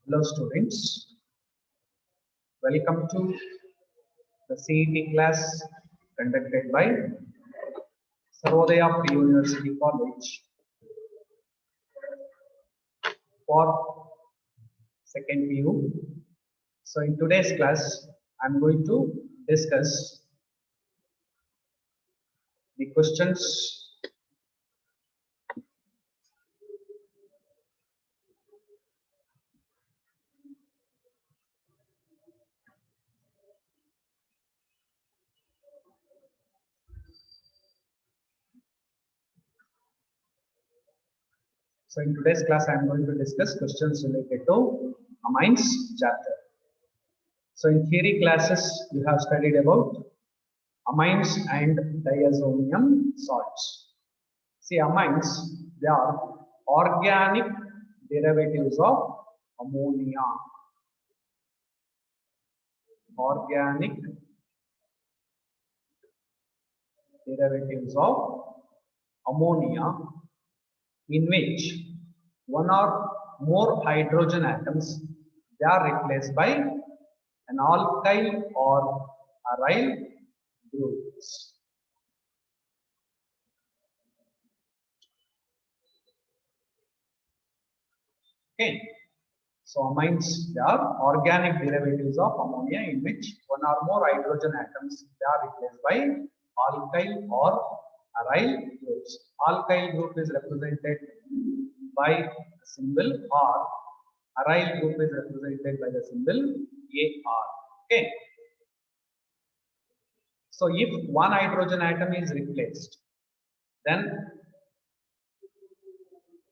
Hello students, welcome to the CET class conducted by Sarvodaya Pre-University College for second PU. So in today's class, I'm going to discuss the questions So in today's class, I am going to discuss questions related to amines chapter. So in theory classes, you have studied about amines and diazonium salts. See, amines, they are organic derivatives of ammonia. Organic derivatives of ammonia, in which one or more hydrogen atoms, they are replaced by an alkyl or aryl groups. Okay, so amines, they are organic derivatives of ammonia in which one or more hydrogen atoms, they are replaced by alkyl or aryl groups. Alkyl group is represented by the symbol R. Aryl group is represented by the symbol AR. Okay. So if one hydrogen atom is replaced, then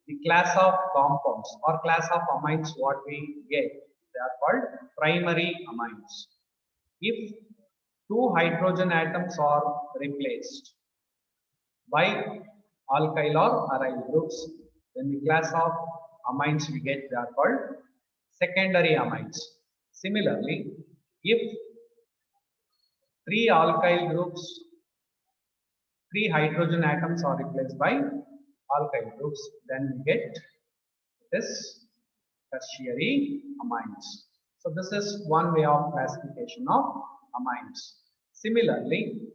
the class of compounds or class of amines what we get, they are called primary amines. If two hydrogen atoms are replaced by alkyl or aryl groups, then the class of amines we get, they are called secondary amines. Similarly, if three alkyl groups, three hydrogen atoms are replaced by alkyl groups, then we get this tertiary amines. So this is one way of classification of amines. Similarly,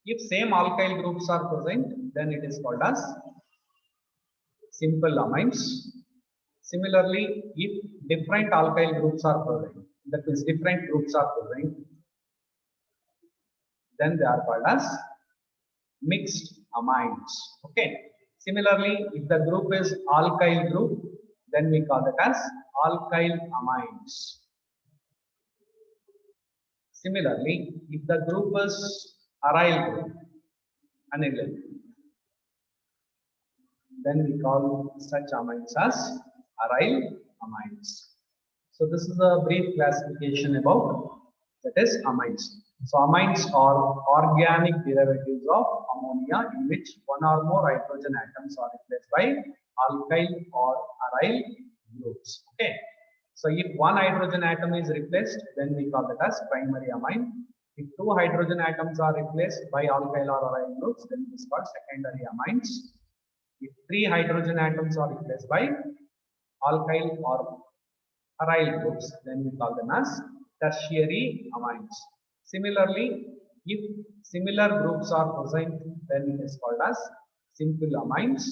if same alkyl groups are present, then it is called as simple amines. Similarly, if different alkyl groups are present, that means different groups are present, then they are called as mixed amines. Okay. Similarly, if the group is alkyl group, then we call it as alkyl amines. Similarly, if the group is aryl group, aniline, then we call such amines as aryl amines. So this is a brief classification about that is amines. So amines are organic derivatives of ammonia in which one or more hydrogen atoms are replaced by alkyl or aryl groups. Okay. So if one hydrogen atom is replaced, then we call that as primary amine. If two hydrogen atoms are replaced by alkyl or aryl groups, then it is called secondary amines. If three hydrogen atoms are replaced by alkyl or aryl groups, then we call them as tertiary amines. Similarly, if similar groups are present, then it is called as simple amines.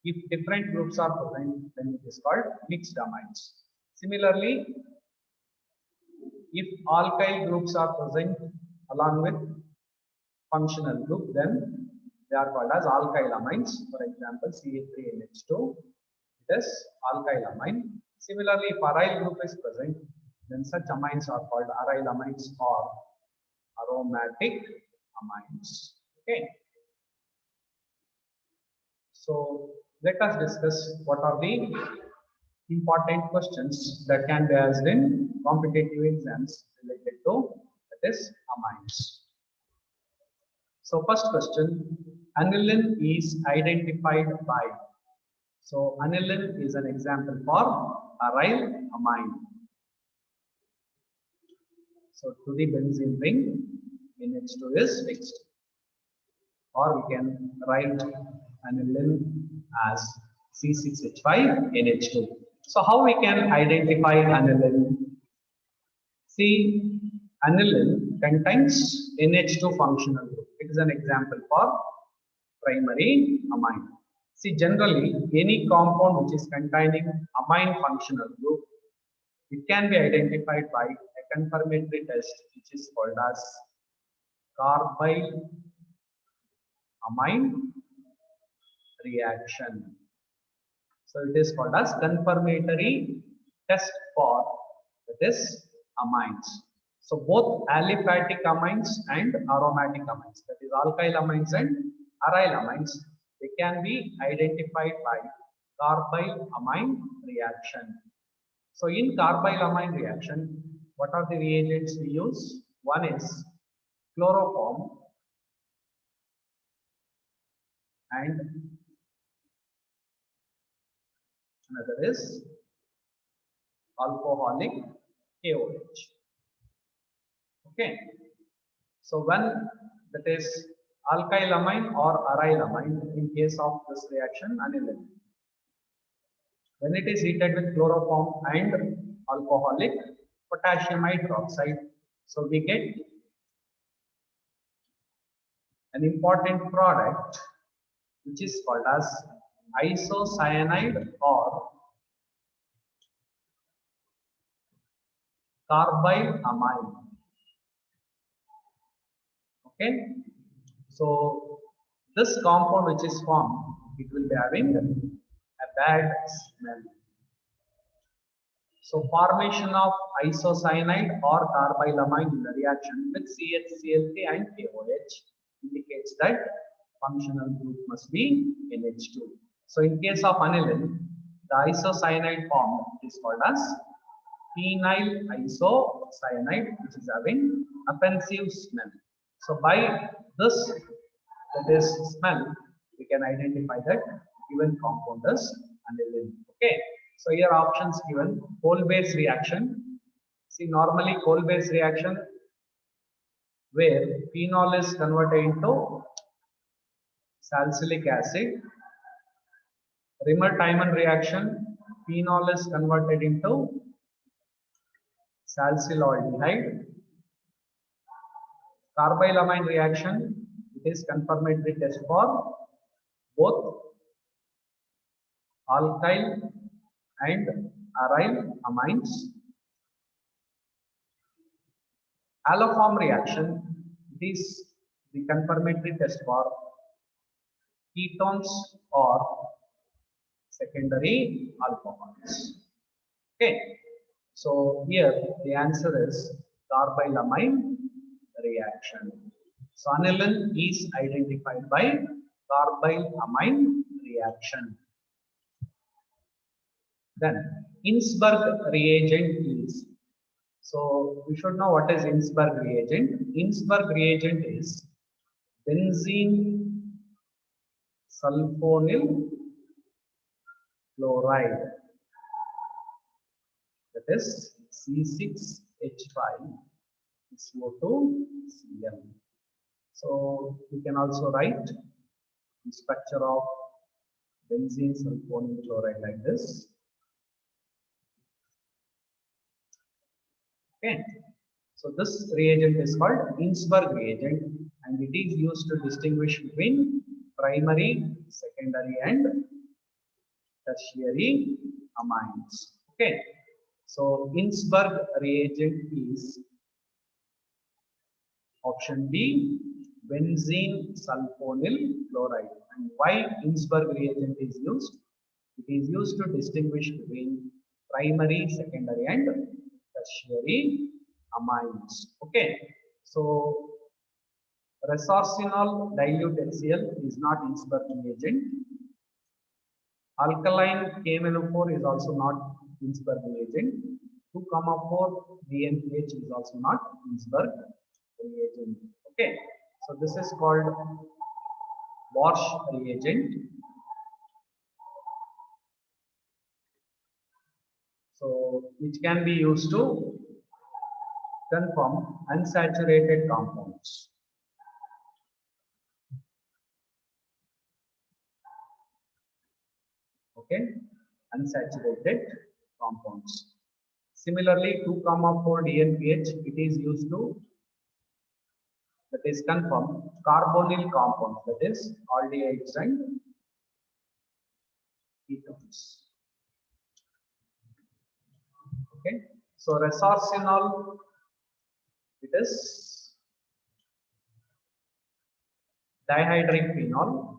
If different groups are present, then it is called mixed amines. Similarly, if alkyl groups are present along with functional group, then they are called as alkyl amines. For example, CH3NH2, it is alkyl amine. Similarly, if aryl group is present, then such amines are called aryl amines or aromatic amines. Okay. So let us discuss what are the important questions that can be asked in competitive exams related to that is amines. So first question, aniline is identified by. So aniline is an example for aryl amine. So to the benzene ring, NH2 is fixed. Or we can write aniline as C6H5NH2. So how we can identify aniline? See, aniline contains NH2 functional group. It is an example for primary amine. See, generally any compound which is containing amine functional group, it can be identified by a confirmatory test which is called as carbyl amine reaction. So it is called as confirmatory test for this amines. So both aliphatic amines and aromatic amines, that is alkyl amines and aryl amines, they can be identified by carbyl amine reaction. So in carbyl amine reaction, what are the reagents we use? One is chloroform and another is alcoholic KOH. Okay. So when that is alkyl amine or aryl amine, in case of this reaction, aniline. When it is heated with chloroform and alcoholic potassium hydroxide, so we get an important product which is called as isocyanide or carbyl amine. Okay, so this compound which is formed, it will be having a bad smell. So formation of isocyanide or carbylamine in the reaction with CHCl3 and KOH indicates that functional group must be NH2. So in case of aniline, the isocyanide form is called as phenyl isocyanide, which is having offensive smell. So by this, that is smell, we can identify that given compound is aniline. Okay. So here options given: coal-base reaction. See, normally coal-base reaction where phenol is converted into salicylic acid. Rimmer-Tiemann reaction, phenol is converted into salicylaldehyde. Carbylamine reaction, it is confirmatory test for both alkyl and aryl amines. Alloform reaction, it is the confirmatory test for ketones or secondary alcohols. Okay, so here the answer is carbylamine reaction. So aniline is identified by carbylamine reaction. Then Innsberg reagent is, so we should know what is Innsberg reagent. Innsberg reagent is benzene sulfonyl chloride, that is C6H5SO2Cl. So we can also write the structure of benzene sulfonyl chloride like this. Okay, so this reagent is called Innsberg reagent and it is used to distinguish between primary, secondary and tertiary amines. Okay, so Innsberg reagent is option B, benzene sulfonyl chloride. And why Innsberg reagent is used? It is used to distinguish between primary, secondary and tertiary amines. Okay, so resorcinol dilute HCl is not Innsberg reagent. Alkaline KMnO4 is also not Innsberg reagent. 2,4 BNPH is also not Innsberg reagent. Okay, so this is called Warsch reagent. So which can be used to confirm unsaturated compounds. Okay, unsaturated compounds. Similarly, 2,4 DNPH, it is used to, that is confirm carbonyl compounds, that is aldehydes and ketones. Okay, so resorcinol, it is dihydrophenol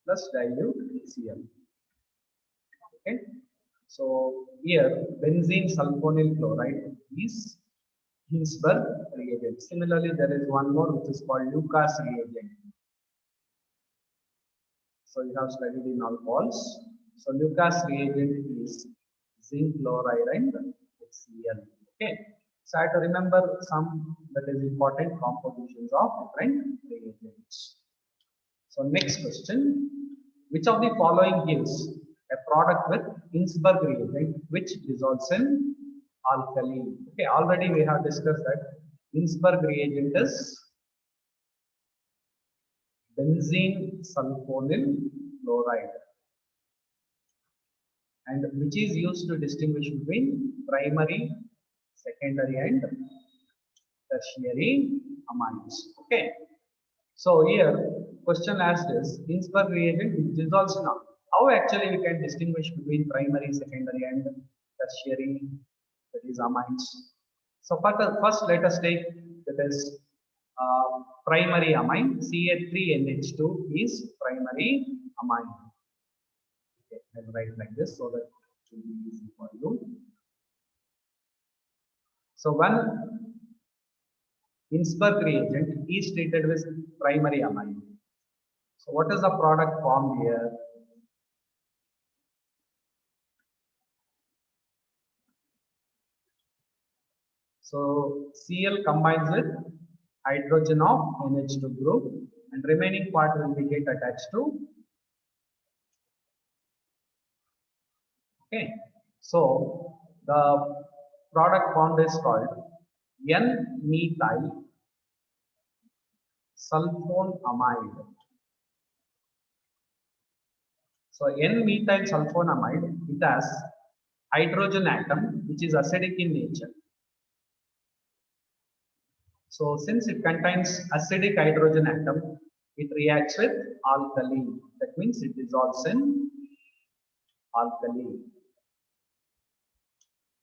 plus dilute Cl. Okay, so here benzene sulfonyl chloride is Ginsberg reagent. Similarly, there is one more which is called Lucas reagent. So you have studied in alcohols. So Lucas reagent is zinc chloride and HCl. Okay. So I have to remember some that is important compositions of different reagents. So next question, which of the following gives a product with Ginsberg reagent which dissolves in alkali? Okay, already we have discussed that Ginsberg reagent is benzene sulfonyl chloride, and which is used to distinguish between primary, secondary and tertiary amines. Okay. So here question asked is Ginsberg reagent which dissolves in alkali. How actually we can distinguish between primary, secondary and tertiary, that is amines? So first let us take that is primary amine. Ca3NH2 is primary amine. Okay, I'll write like this so that it will be easy for you. So when Ginsberg reagent is treated with primary amine. So what is the product formed here? So Cl combines with hydrogen of NH2 group and remaining part will be get attached to. Okay. So the product formed is called N-methyl sulfonamide. So N-methyl sulfonamide, it has hydrogen atom which is acidic in nature. So since it contains acidic hydrogen atom, it reacts with alkali. That means it dissolves in alkali.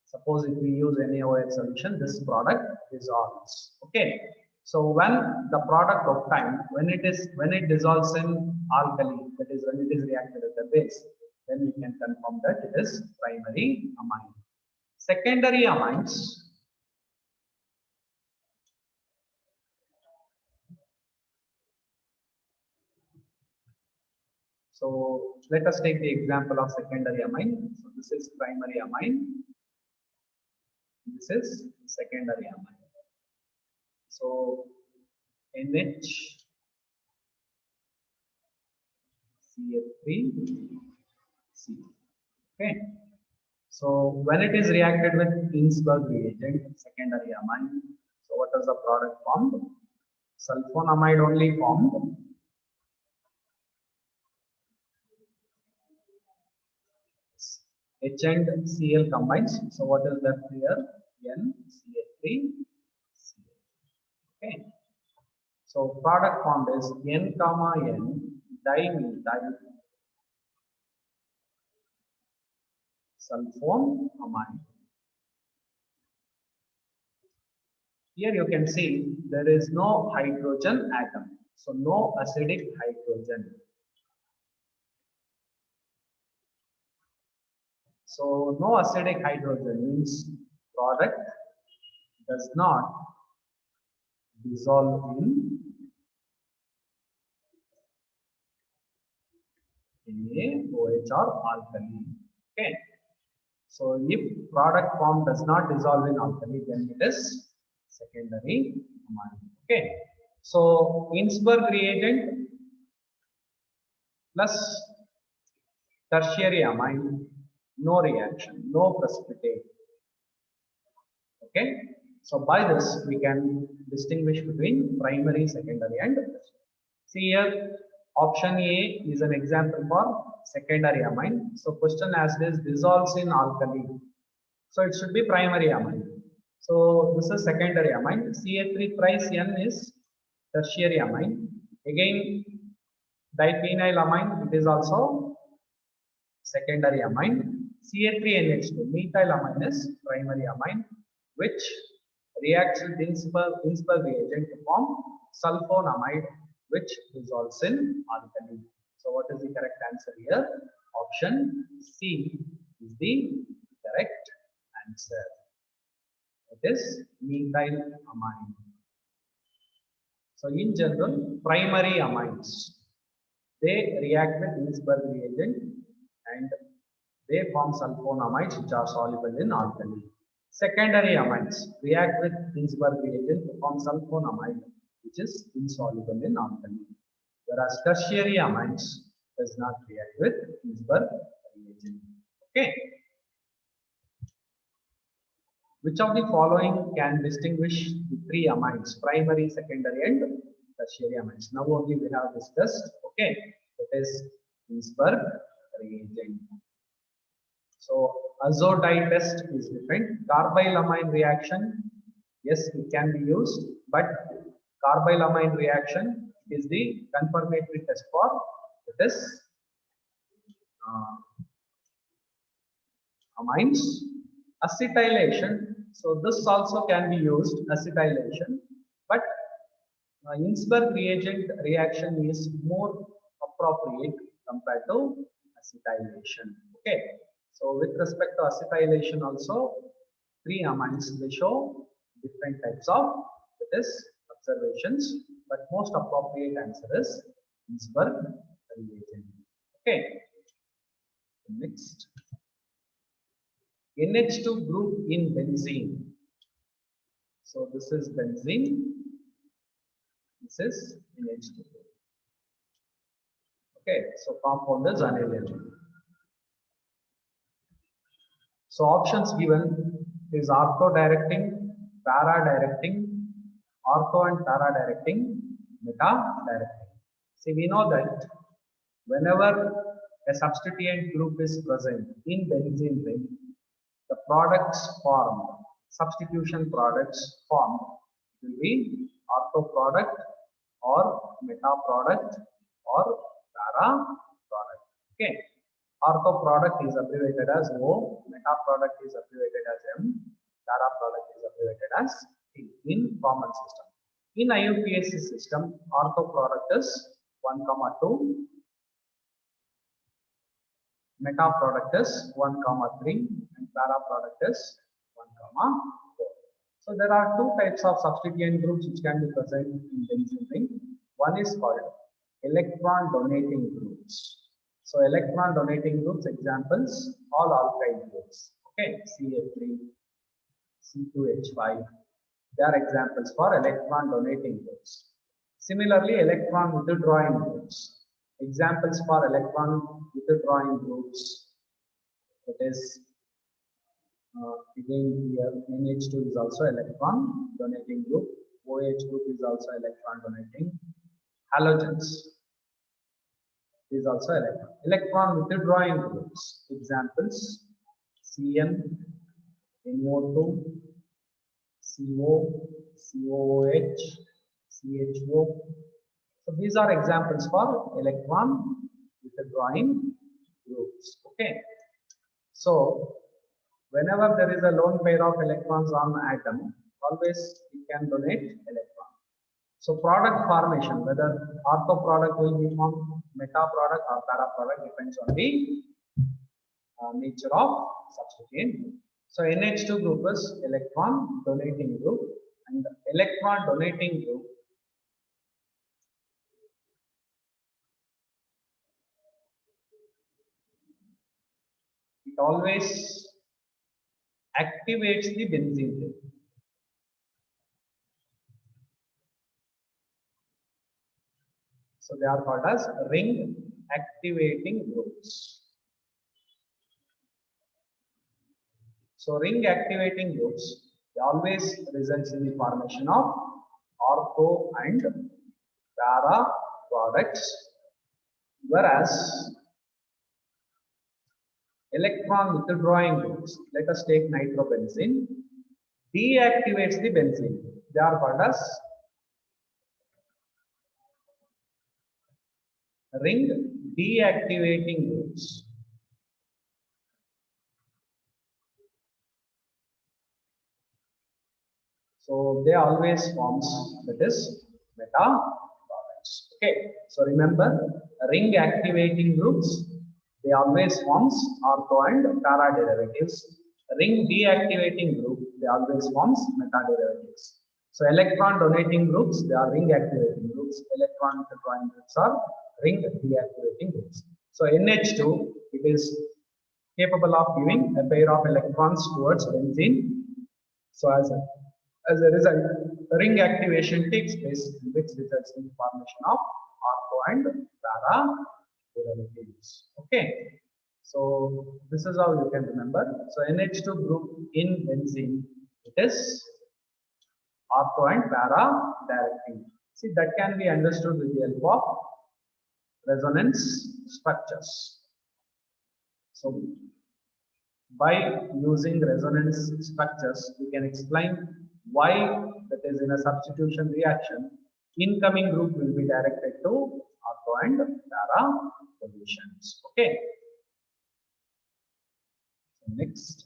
Suppose if we use NaOH solution, this product dissolves. Okay. So when the product obtained, when it dissolves in alkali, that is when it is reacted with the base, then we can confirm that it is primary amine. Secondary amines. So let us take the example of secondary amine. So this is primary amine. This is secondary amine. So NH CH3C. Okay. So when it is reacted with Ginsberg reagent, secondary amine, so what is the product formed? Sulfonamide only formed. H and Cl combines. So what is left here? NCH3. Okay. So product formed is N comma N dimethyl sulfonamide. Here you can see there is no hydrogen atom. So no acidic hydrogen. So no acidic hydrogen means product does not dissolve in NaOH or alkali. Okay. So if product form does not dissolve in alkali, then it is secondary amine. Okay. So Ginsberg reagent plus tertiary amine, no reaction, no precipitate. Okay, so by this we can distinguish between primary, secondary and tertiary. See here, option A is an example for secondary amine. So question as this dissolves in alkali, so it should be primary amine. So this is secondary amine. Ca3 trice N is tertiary amine. Again, diphenylamine, it is also secondary amine. Ca3NH2 methylamine is primary amine, which reacts with Ginsberg reagent to form sulfonamide, which dissolves in alkali. So what is the correct answer here? Option C is the correct answer. It is methylamine. So in general, primary amines, they react with Ginsberg reagent and they form sulfonamides which are soluble in alkali. Secondary amines react with Ginsberg reagent to form sulfonamide which is insoluble in alkali. Whereas tertiary amines does not react with Ginsberg reagent. Okay. Which of the following can distinguish the three amines, primary, secondary, and tertiary amines? Now only we have discussed. Okay, it is Ginsberg reagent. So azodide test is different. Carbylamine reaction, yes, it can be used, but carbylamine reaction is the confirmatory test for this amines. Acetylation, so this also can be used, acetylation, but Ginsberg reagent reaction is more appropriate compared to acetylation. Okay, so with respect to acetylation also, three amines they show different types of observations, but most appropriate answer is Ginsberg reagent. Okay, next. NH2 group in benzene. So this is benzene. This is NH2 group. Okay, so compound is aniline. So options given is ortho directing, para directing, ortho and para directing, meta directing. See, we know that whenever a substituent group is present in benzene ring, the products formed, substitution products formed will be ortho product or meta product or para product. Okay, ortho product is abbreviated as O, meta product is abbreviated as M, para product is abbreviated as T in common system. In IUPAC system, ortho product is 1, 2. Meta product is 1, 3 and para product is 1, 4. So there are two types of substituent groups which can be present in benzene ring. One is called electron donating groups. So electron donating groups examples all alkyl groups. Okay, Ca3, C2H5. They are examples for electron donating groups. Similarly, electron withdrawing groups. Examples for electron withdrawing groups, that is again here NH2 is also electron donating group, OH group is also electron donating, halogens is also electron withdrawing groups. Examples CN, NO2, CO, COOH, CHO. So these are examples for electron withdrawing groups. Okay. So whenever there is a lone pair of electrons on the atom, always it can donate electron. So product formation, whether ortho product will be formed, meta product or para product, depends on the nature of substituent group. So NH2 group is electron donating group, and electron donating group it always activates the benzene ring. So they are called as ring activating groups. So ring activating groups, they always results in the formation of ortho and para products, whereas electron withdrawing groups, let us take nitrobenzene, deactivates the benzene. They are called as ring deactivating groups. So they always forms, that is meta products. Okay, so remember, ring activating groups, they always forms ortho and para derivatives. Ring deactivating group, they always forms meta derivatives. So electron donating groups, they are ring activating groups. Electron withdrawing groups are ring deactivating groups. So NH2, it is capable of giving a pair of electrons towards benzene. So as a result, ring activation takes place, which results in formation of ortho and para derivatives. Okay, so this is how you can remember. So NH2 group in benzene, it is ortho and para directing. See, that can be understood with the help of resonance structures. So by using resonance structures, we can explain why, that is in a substitution reaction, incoming group will be directed to ortho and para positions. Okay. So next,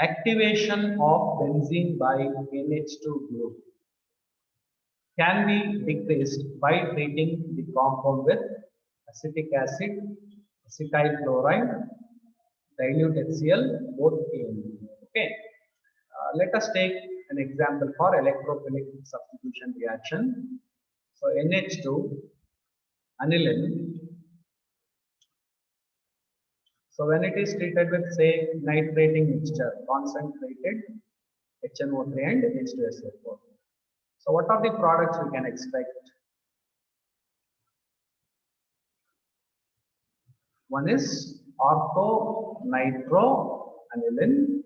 activation of benzene by NH2 group can be decreased by treating the compound with acetic acid, acetyl chloride, dilute HCl, both ANE. Okay. Let us take an example for electrophilic substitution reaction. So NH2 aniline. So when it is treated with, say, nitrating mixture, concentrated HNO3 and H2SO4. So what are the products we can expect? One is ortho nitro aniline,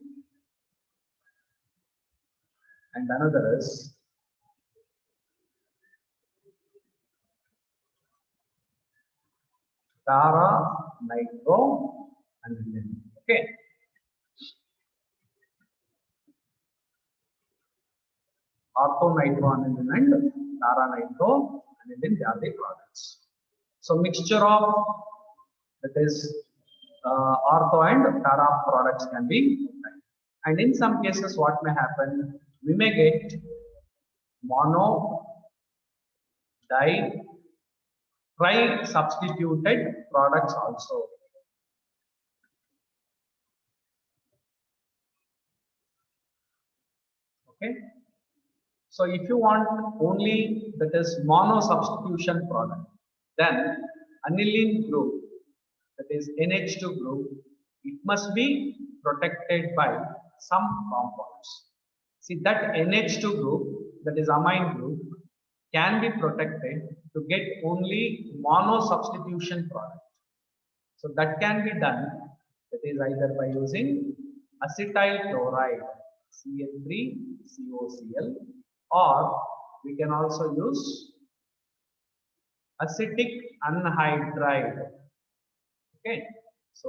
and another is para nitro aniline. Okay. Ortho nitro aniline and para nitro aniline, they are the products. So mixture of, that is ortho and para products can be obtained. And in some cases, what may happen, we may get mono, di, tri substituted products also. Okay. So if you want only, that is mono substitution product, then aniline group, that is NH2 group, it must be protected by some compounds. See, that NH2 group, that is amine group, can be protected to get only mono substitution product. So that can be done, that is either by using acetyl chloride, CH3COCl, or we can also use acetic anhydride. Okay, so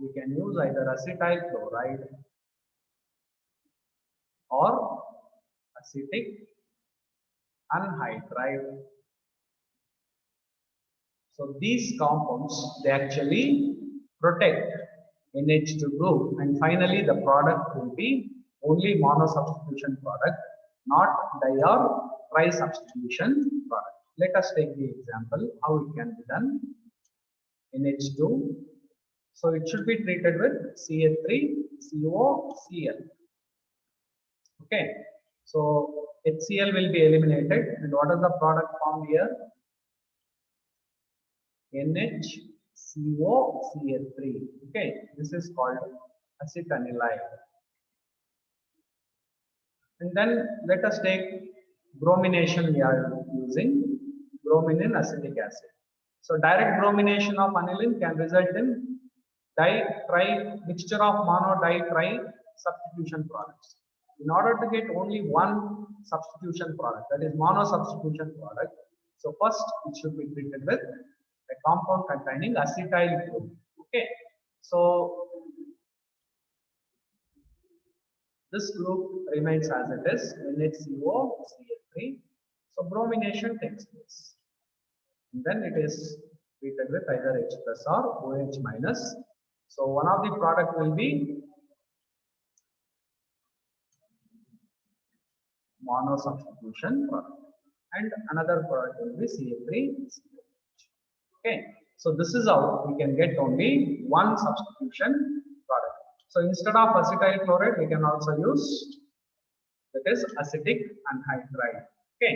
we can use either acetyl chloride or acetic anhydride. So these compounds, they actually protect NH2 group, and finally the product will be only mono substitution product, not di or tri substitution product. Let us take the example how it can be done. NH2, so it should be treated with CH3COCl. Okay, so HCl will be eliminated, and what is the product formed here? NHCOCl3. Okay, this is called acetanilide. And then let us take bromination. We are using bromine in acetic acid. So direct bromination of aniline can result in di-tri mixture of mono di-tri substitution products. In order to get only one substitution product, that is mono substitution product, so first it should be treated with a compound containing acetyl group. Okay, so this group remains as it is, NHCO, CH3. So bromination takes place. And then it is treated with either H plus or OH minus. So one of the product will be mono substitution product and another product will be CH3. Okay, so this is how we can get only one substitution product. So instead of acetyl chloride, we can also use, that is, acetic anhydride. Okay,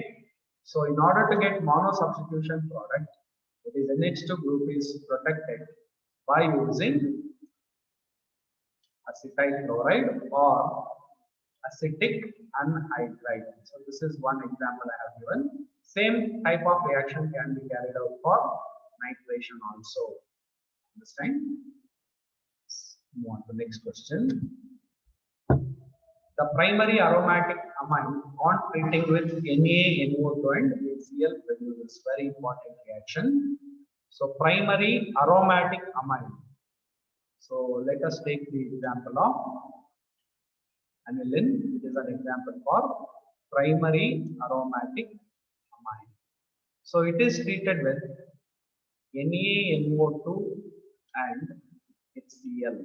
so in order to get mono substitution product, that is NH2 group is protected by using acetyl chloride or acetic anhydride. So this is one example I have given. Same type of reaction can be carried out for nitration also. Understand? Move on to the next question. The primary aromatic amine on treating with NaNO2 and HCl produces very important reaction. So primary aromatic amine. So let us take the example of aniline. It is an example for primary aromatic amine. So it is treated with NaNO2 and HCl.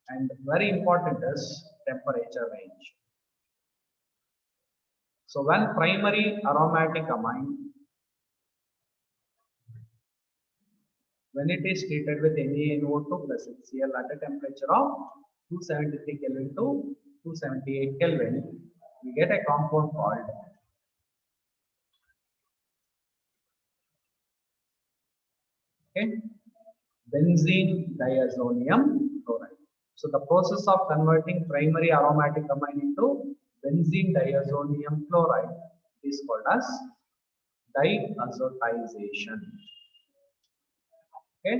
And very important is temperature range. So when primary aromatic amine, when it is treated with NaNO2 plus HCl at a temperature of 273 Kelvin to 278 Kelvin, we get a compound called benzene diazonium chloride. So the process of converting primary aromatic amine into benzene diazonium chloride is called as diazotization. Okay,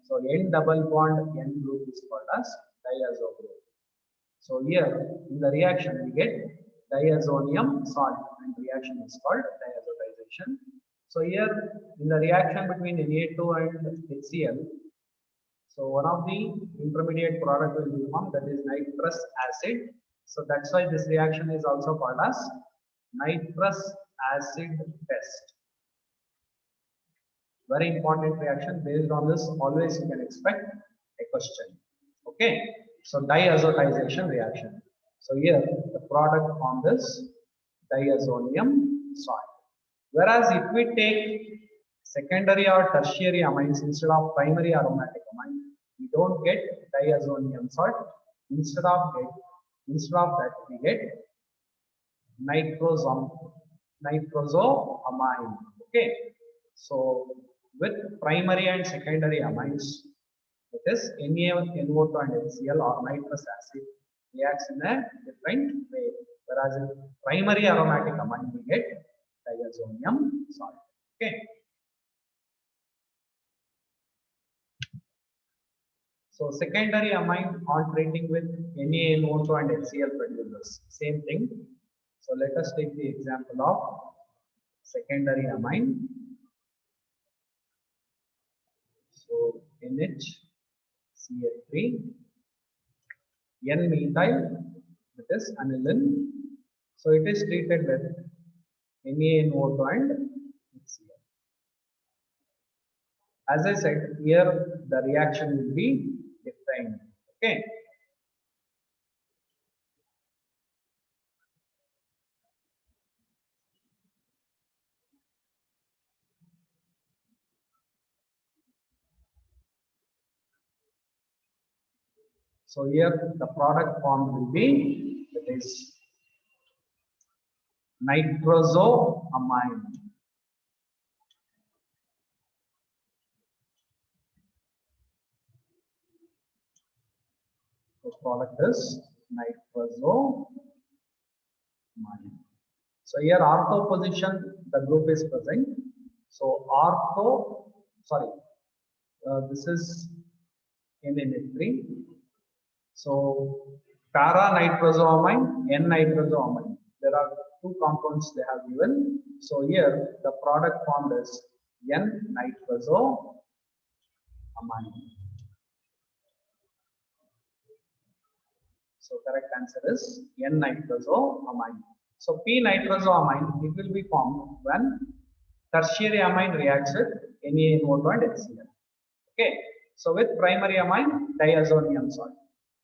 so N double bond N group is called as diazo group. So here in the reaction we get diazonium salt and reaction is called diazotization. So here in the reaction between Na2 and HCl, so one of the intermediate product will be formed, that is nitrous acid. So that's why this reaction is also called as nitrous acid test. Very important reaction. Based on this, always you can expect a question. Okay, so diazotization reaction. So here the product formed is diazonium salt. Whereas if we take secondary or tertiary amines instead of primary aromatic amine, we don't get diazonium salt. Instead of that, we get nitrosamine. Okay, so with primary and secondary amines, it is NaNO2 and HCl or nitrous acid reacts in a different way. Whereas in primary aromatic amine, we get diazonium salt. Okay. So secondary amine on treating with NaNO2 and HCl produces same thing. So let us take the example of secondary amine. So NHCl3, N-methyl, that is aniline. So it is treated with NaNO2 and HCl. As I said, here the reaction will be different. Okay. So here the product formed will be, that is nitrosamine. The product is nitrosamine. So here ortho position, the group is present. So ortho, this is NNH3. So para-nitrozoamine, N-nitrozoamine. There are two compounds they have given. So here the product formed is N-nitrozoamine. So correct answer is N-nitrozoamine. So P-nitrozoamine, it will be formed when tertiary amine reacts with NaNO2 and HCl. Okay. So with primary amine, diazonium salt.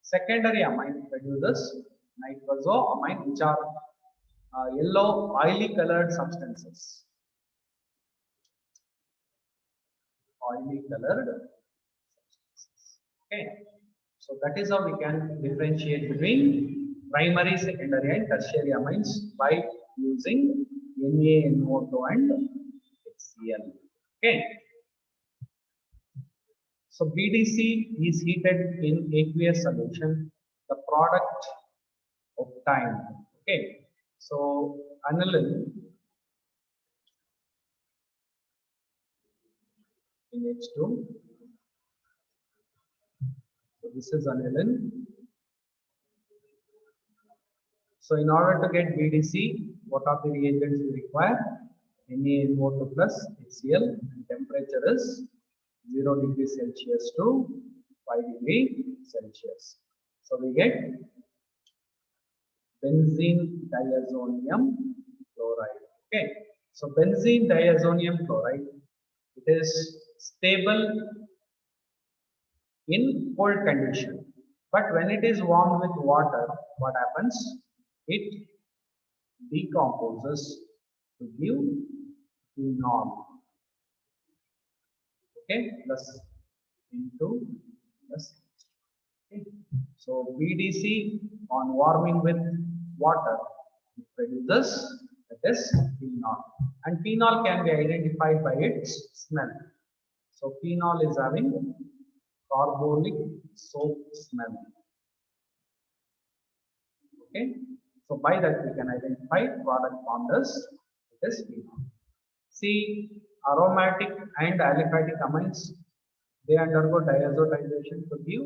Secondary amine produces nitrozoamine, which are yellow oily colored substances. Oily colored substances. Okay. So that is how we can differentiate between primary, secondary and tertiary amines by using NaNO2 and HCl. Okay. So BDC is heated in aqueous solution, the product of time. Okay. So aniline in H2. So this is aniline. So in order to get BDC, what are the reagents we require? NaNO2 plus HCl, and temperature is 0 degrees Celsius to 5 degrees Celsius. So we get benzene diazonium chloride. Okay. So benzene diazonium chloride, it is stable in cold condition. But when it is warmed with water, what happens? It decomposes to give phenol. Okay, plus into plus. Okay. So BDC on warming with water it produces, that is phenol, and phenol can be identified by its smell. So phenol is having carbolic soap smell. Okay, so by that we can identify product formed as it is phenol. See, aromatic and aliphatic amines, they undergo diazotization to give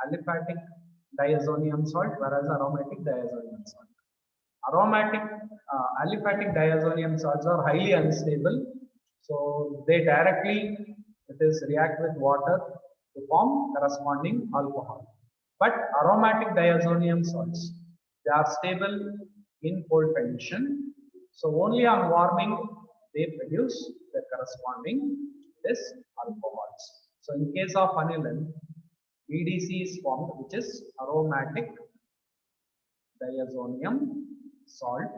aliphatic diazonium salt, whereas aromatic diazonium salt. Aromatic, aliphatic diazonium salts are highly unstable, so they directly react with water to form corresponding alcohol. But aromatic diazonium salts, they are stable in cold condition, so only on warming they produce the corresponding alcohols. So in case of aniline, BDC is formed, which is aromatic diazonium salt.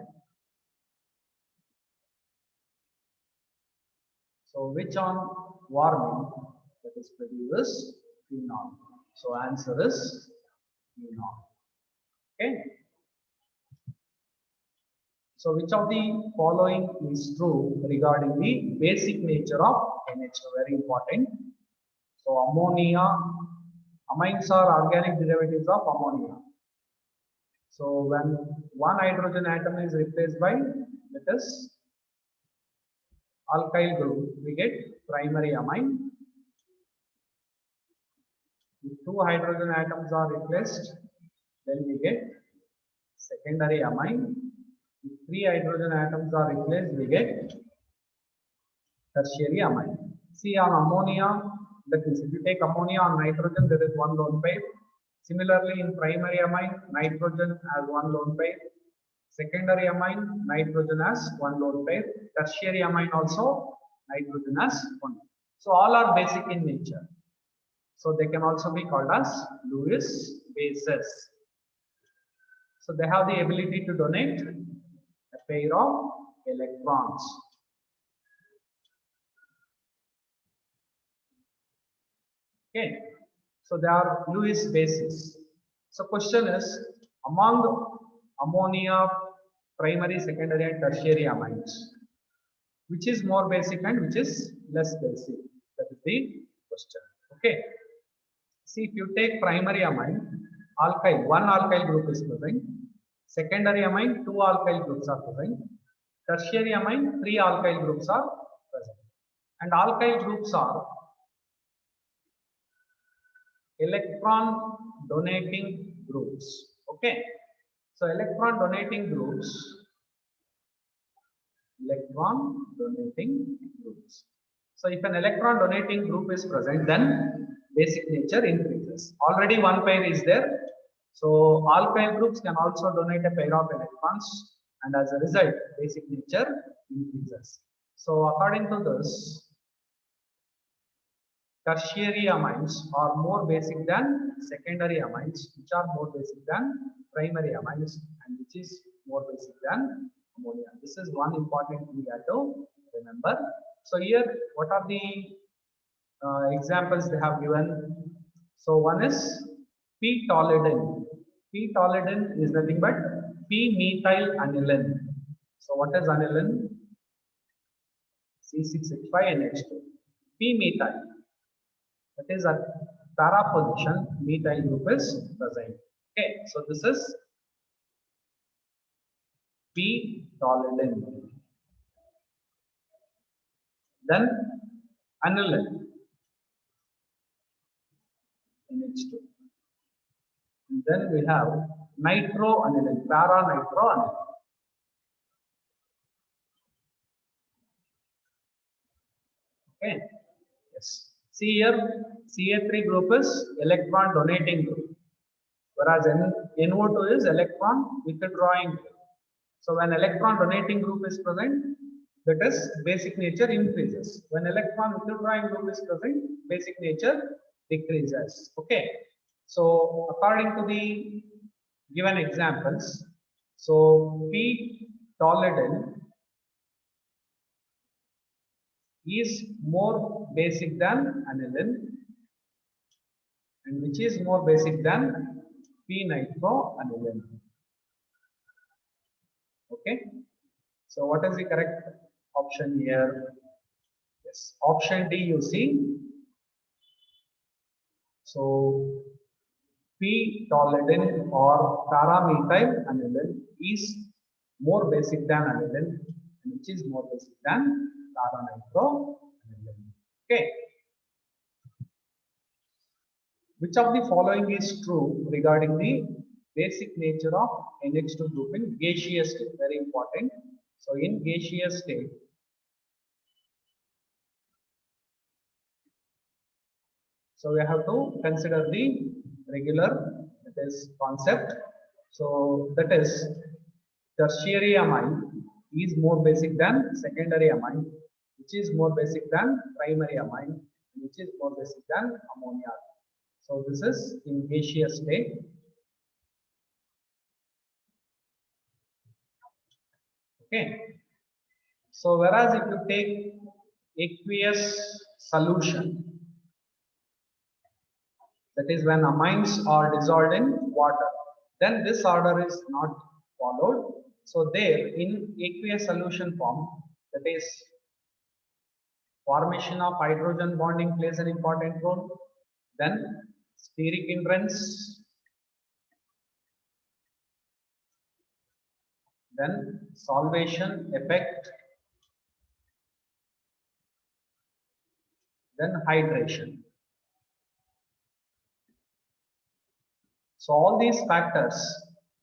So which on warming that is produces phenol. So answer is phenol. Okay. So which of the following is true regarding the basic nature of NH2? Very important. So ammonia, amines are organic derivatives of ammonia. So when one hydrogen atom is replaced by, let us, alkyl group, we get primary amine. If two hydrogen atoms are replaced, then we get secondary amine. If three hydrogen atoms are replaced, we get tertiary amine. See, on ammonia, that is, if you take ammonia on nitrogen, there is one lone pair. Similarly, in primary amine, nitrogen has one lone pair. Secondary amine, nitrogen has one lone pair. Tertiary amine also, nitrogen has one. So all are basic in nature. So they can also be called as Lewis bases. So they have the ability to donate a pair of electrons. Okay. So they are Lewis bases. So question is, among ammonia, primary, secondary and tertiary amines, which is more basic and which is less basic? That is the question. Okay. See, if you take primary amine, alkyl, one alkyl group is present. Secondary amine, two alkyl groups are present. Tertiary amine, three alkyl groups are present. And alkyl groups are electron donating groups. Okay. So electron donating groups. Electron donating groups. So if an electron donating group is present, then basic nature increases. Already one pair is there. So alkyl groups can also donate a pair of electrons, and as a result, basic nature increases. So according to this, tertiary amines are more basic than secondary amines, which are more basic than primary amines, and which is more basic than ammonia. This is one important thing we have to remember. So here, what are the examples they have given? So one is p-toluidine. P-toluidine is nothing but p-methyl aniline. So what is aniline? C6H5NH2. P-methyl. That is a para position methyl group is present. Okay, so this is p-toluidine. Then aniline NH2. And then we have nitroaniline, para nitroaniline. Okay, yes. See here, Ca3 group is electron donating group, whereas NO2 is electron withdrawing group. So when electron donating group is present, that is basic nature increases. When electron withdrawing group is present, basic nature decreases. Okay. So according to the given examples, so p-toluidine is more basic than aniline, and which is more basic than p-nitroaniline. Okay. So what is the correct option here? Yes, option D you see. So p-toluidine or para-methyl aniline is more basic than aniline, which is more basic than para-nitroaniline. Okay. Which of the following is true regarding the basic nature of NH2 group in gaseous state? Very important. So in gaseous state, so we have to consider the regular, that is concept. So that is tertiary amine is more basic than secondary amine, which is more basic than primary amine, which is more basic than ammonia. So this is in gaseous state. Okay. So whereas if you take aqueous solution, that is when amines are dissolved in water, then this order is not followed. So there in aqueous solution form, that is formation of hydrogen bonding plays an important role. Then steric hindrance, then solvation effect, then hydration. So all these factors,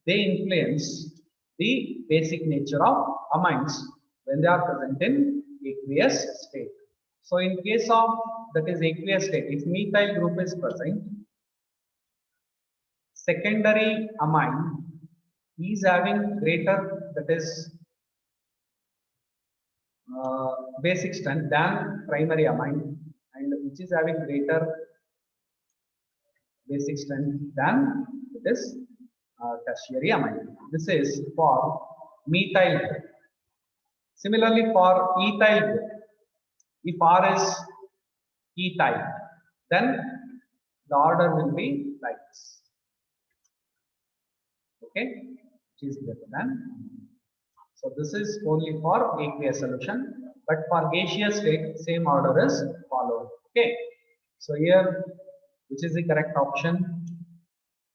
they influence the basic nature of amines when they are present in aqueous state. So in case of that is aqueous state, if methyl group is present, secondary amine is having greater, that is basic strength than primary amine, and which is having greater basic strength than this tertiary amine. This is for methyl group. Similarly for ethyl group, if R is ethyl, then the order will be like this. Okay, which is greater than. So this is only for aqueous solution, but for gaseous state, same order is followed. Okay, so here, which is the correct option?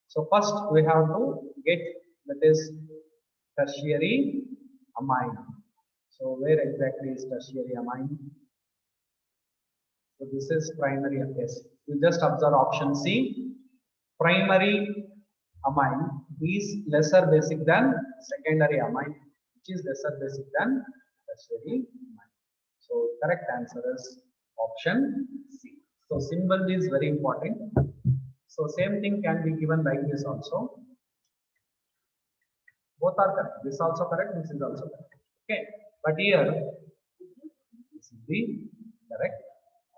So first we have to get, that is tertiary amine. So where exactly is tertiary amine? So this is primary. Yes, you just observe option C. Primary amine is lesser basic than secondary amine, which is lesser basic than tertiary amine. So correct answer is option C. So symbol is very important. So same thing can be given like this also. Both are correct. This also correct, this is also correct. Okay, but here this is the correct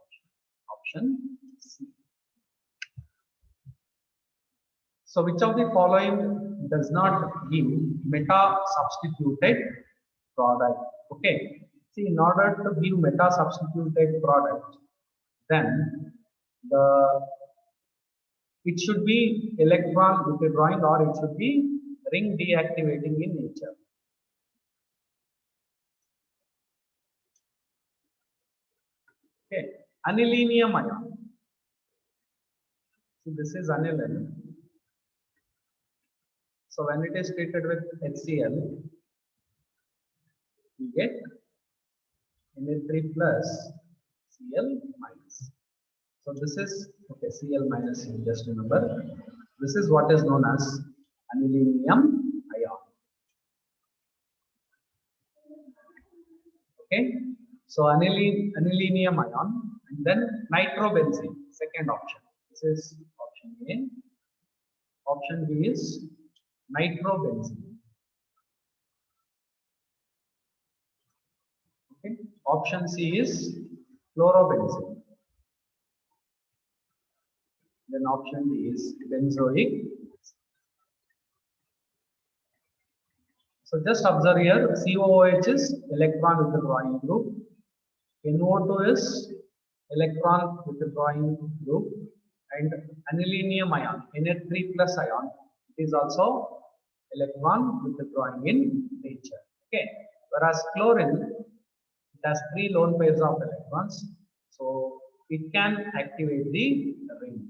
option. Option C. So which of the following does not give meta substituted product? Okay. See, in order to give meta substituted product, then it should be electron withdrawing or it should be ring deactivating in nature. Okay. Anilinium ion. So this is aniline. So when it is treated with HCl, we get Na3 plus Cl minus. So this is okay, Cl minus, just remember, this is what is known as anilinium ion. Okay, so anilinium ion, and then nitrobenzene, second option. This is option A. Option B is nitrobenzene. Okay, option C is chlorobenzene. Then option D is benzoic. So just observe here, COOH is electron withdrawing group, NO2 is electron withdrawing group, and anilinium ion, Na3 plus ion, is also electron withdrawing in nature. Okay, whereas chlorine, it has 3 lone pairs of electrons, so it can activate the ring.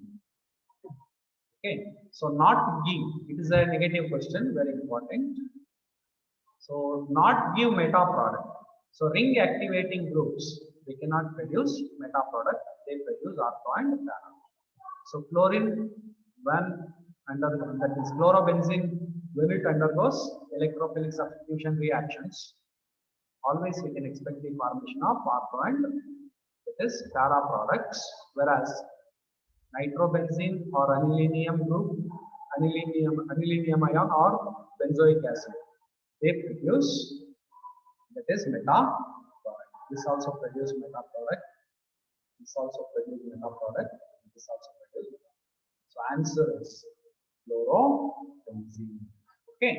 Okay, so not give, it is a negative question, very important. So not give meta product. So ring activating groups, they cannot produce meta product, they produce ortho and para. So chlorine, when that is chlorobenzene, when it undergoes electrophilic substitution reactions, always we can expect the formation of ortho and that is para products, whereas nitrobenzene or anilinium group, anilinium ion or benzoic acid, they produce that is meta product. This also produce meta product. This also produce meta product. This also produce. So answer is chlorobenzene. Okay.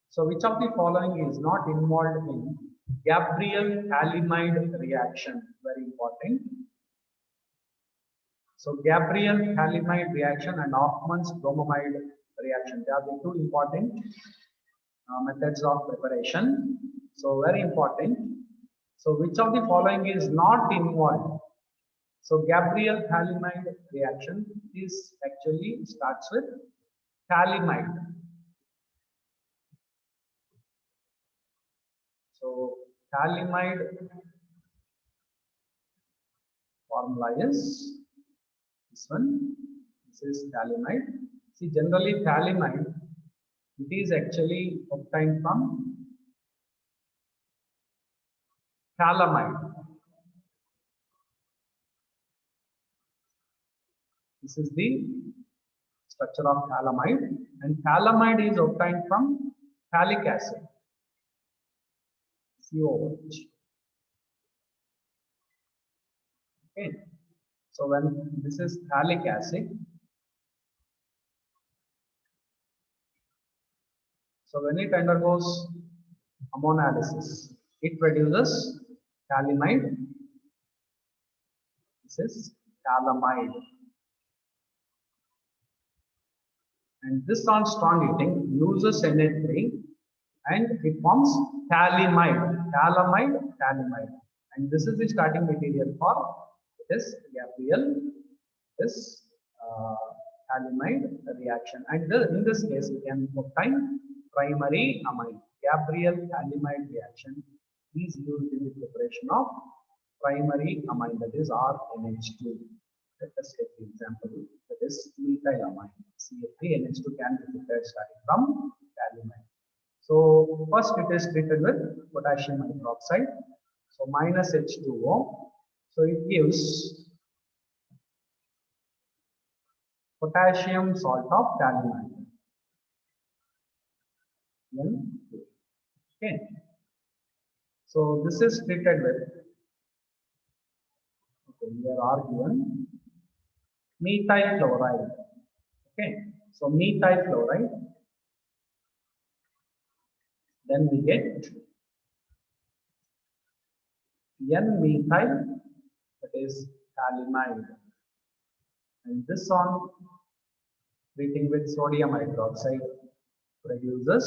So which of the following is not involved in Gabriel halimide reaction? Very important. So Gabriel halimide reaction and Hoffman's bromamide reaction, they are the two important methods of preparation. So very important. So which of the following is not involved? So Gabriel halimide reaction is actually starts with halimide. So halimide formula is this one. This is halimide. See, generally halimide, it is actually obtained from phthalimide. This is the structure of phthalimide, and phthalimide is obtained from phthalic acid, COOH. Okay, so when this is phthalic acid, so when it undergoes ammonalysis, it produces phthalimide. This is phthalimide. And this on strong heating loses Na3 and it forms phthalimide, phthalimide. And this is the starting material for this Gabriel, this phthalimide reaction. And in this case, we can obtain primary amine. Gabriel phthalimide reaction is used in the preparation of primary amine, that is RNH2. Let us take the example, that is methylamine. CH3NH2 can be prepared starting from calamine. So first it is treated with potassium hydroxide. So minus H2O. So it gives potassium salt of calamine. Okay. So this is treated with, okay, here are given methyl chloride. Okay. So methyl chloride. Then we get N-methyl, that is calamine. And this on treating with sodium hydroxide produces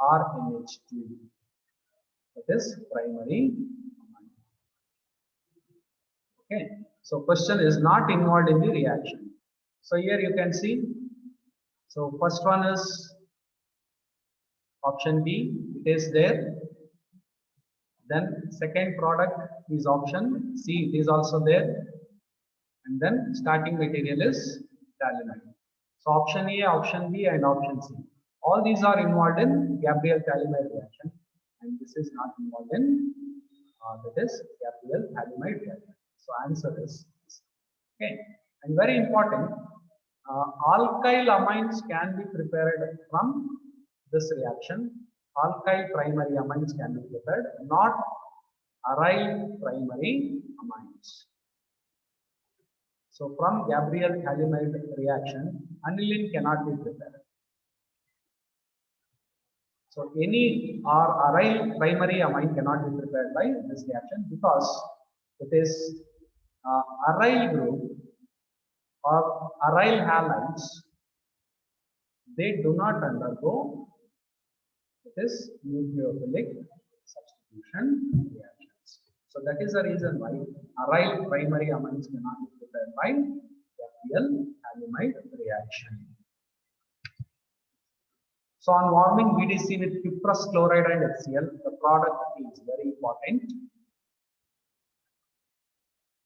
RNH2, that is primary amine. Okay, so question is not involved in the reaction. So here you can see, so first one is option B, it is there. Then second product is option C, it is also there. And then starting material is calamine. So option A, option B, and option C. All these are involved in Gabriel-Calamine reaction, and this is not involved in that is Gabriel-Calamine reaction. So answer is this. Okay. And very important, alkyl amines can be prepared from this reaction. Alkyl primary amines can be prepared, not aryl primary amines. So from Gabriel-Calamine reaction, aniline cannot be prepared. So any or aryl primary amine cannot be prepared by this reaction because it is aryl group or aryl halides. They do not undergo this nucleophilic substitution reactions. So that is the reason why aryl primary amines cannot be prepared by Gabriel-Calamine reaction. So on warming BDC with cuprous chloride and HCl, the product is very important.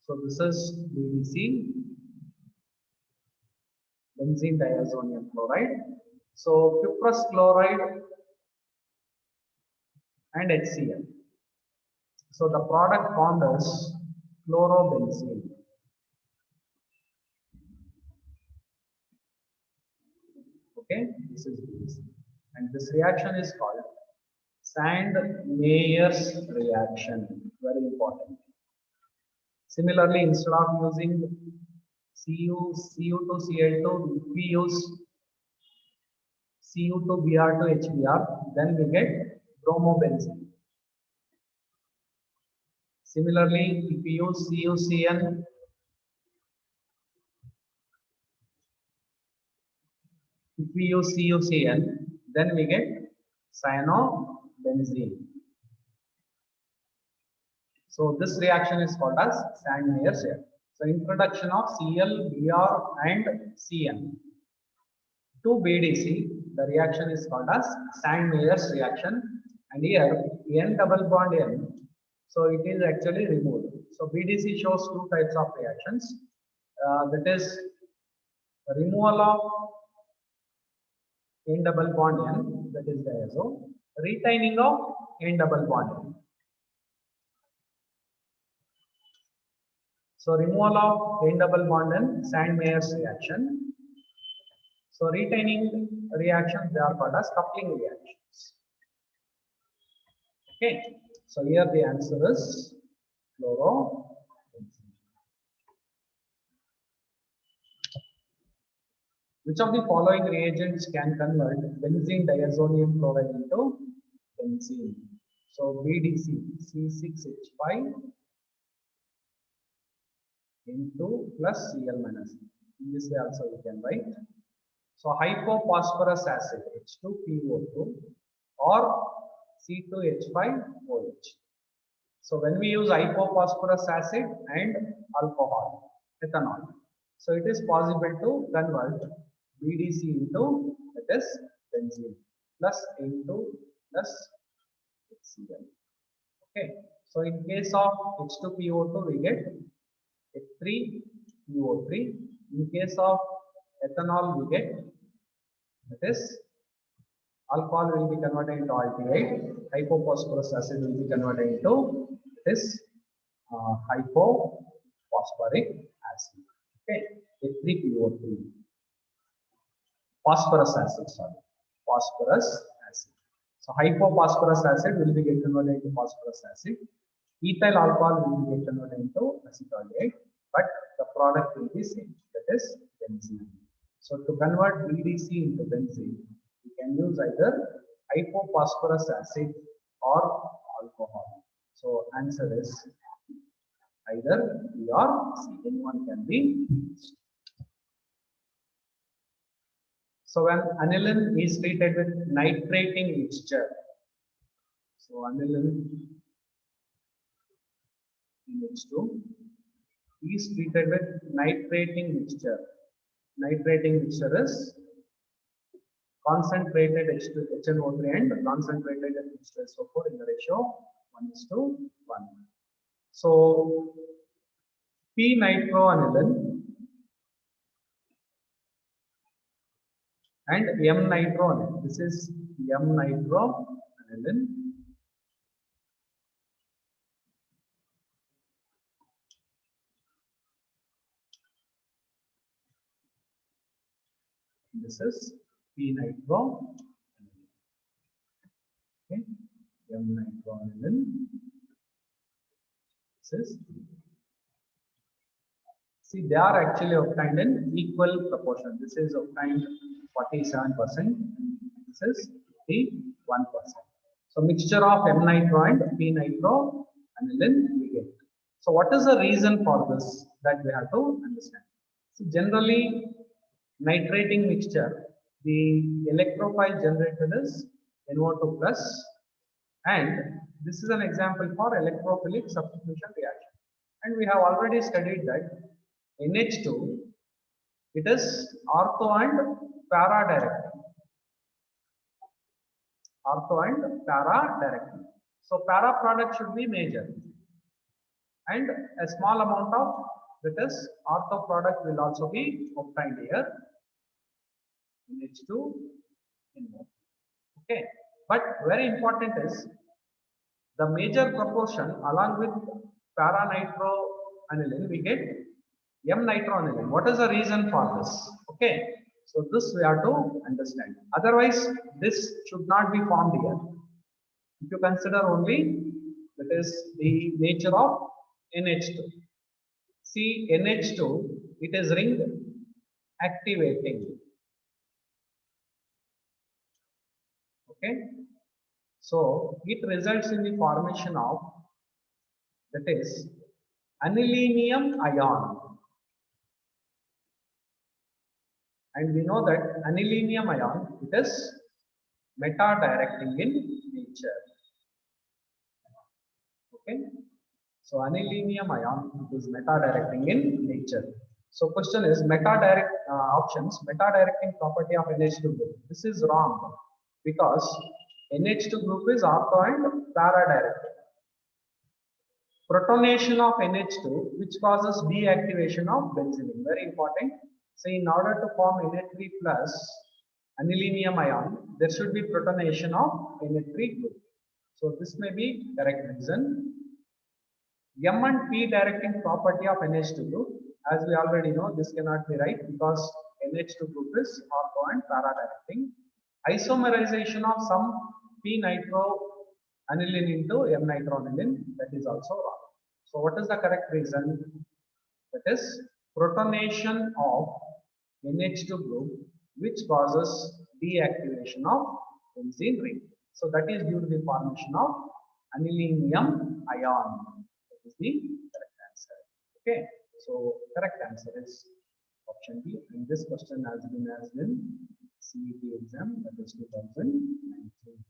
So this is BDC, benzene diazonium chloride. So cuprous chloride and HCl. So the product formed is chlorobenzene. Okay, this is BDC. And this reaction is called Sand-Meyers reaction. Very important. Similarly, instead of using Cu2, Cl2, if we use Cu2, Br2, HBr, then we get bromobenzene. Similarly, if we use CuCN, then we get cyanobenzene. So this reaction is called as Sand-Meyers reaction. So introduction of Cl, Br and Cn to BDC, the reaction is called as Sand-Meyers reaction. And here N double bond N, so it is actually removed. So BDC shows two types of reactions. That is removal of N double bond N, that is diazo, retaining of N double bond N. So removal of N double bond N, Sand-Meyers reaction. So retaining reactions, they are called as coupling reactions. Okay, so here the answer is chlorobenzene. Which of the following reagents can convert benzene diazonium chloride into benzene? So BDC C6H5 into plus Cl minus. In this way also we can write. So hypophosphorus acid H2PO2 or C2H5OH. So when we use hypophosphorus acid and alcohol, ethanol, so it is possible to convert BDC into, that is benzene, plus into plus HCl. Okay. So in case of H2PO2, we get H3 PO3. In case of ethanol, we get, that is, alcohol will be converted into aldehyde, hypophosphorus acid will be converted into this hypophosphoric acid. Okay, H3PO3. Phosphorus acid, sorry, phosphorus acid. So hypophosphorus acid will be get converted into phosphorus acid. Ethyl alcohol will be get converted into acetaldehyde, but the product will be same, that is benzene. So to convert BDC into benzene, we can use either hypophosphorus acid or alcohol. So answer is either B or C. Anyone can be used. So when aniline is treated with nitrating mixture, so aniline NH2 is treated with nitrating mixture. Nitrating mixture is concentrated HNO3 and concentrated H2SO4 in the ratio 1:1. So P-nitroaniline and M-nitroaniline. This is M-nitroaniline. This is P-nitroaniline. Okay, M-nitroaniline. This is. See, they are actually obtained in equal proportion. This is obtained 47%. This is 51%. So mixture of M-nitro and P-nitroaniline we get. So what is the reason for this that we have to understand? So generally, nitrating mixture, the electrophile generated is NO2 plus, and this is an example for electrophilic substitution reaction. And we have already studied that NH2, it is ortho and para directing. Ortho and para directing. So para product should be major, and a small amount of that is ortho product will also be obtained here. NH2 NO. Okay, but very important is the major proportion along with para nitroaniline we get M-nitroaniline. What is the reason for this? Okay, so this we have to understand. Otherwise, this should not be formed here. If you consider only that is the nature of NH2. See, NH2, it is ring activating. Okay, so it results in the formation of, that is, anilinium ion. And we know that anilinium ion, it is meta-directing in nature. Okay, so anilinium ion is meta-directing in nature. So question is meta-direct options, meta-directing property of NH2 group. This is wrong because NH2 group is ortho and para-directing. Protonation of NH2 which causes deactivation of benzene. Very important. So in order to form NH3 plus anilinium ion, there should be protonation of NH3 group. So this may be correct reason. M and P directing property of NH2 group, as we already know, this cannot be right because NH2 group is ortho and para directing. Isomerization of some P-nitroaniline into M-nitroaniline, that is also wrong. So what is the correct reason? That is protonation of NH2 group which causes deactivation of benzene ring. So that is due to the formation of anilinium ion. That is the correct answer. Okay, so correct answer is option B. And this question has been asked in CET exam, that is 2019.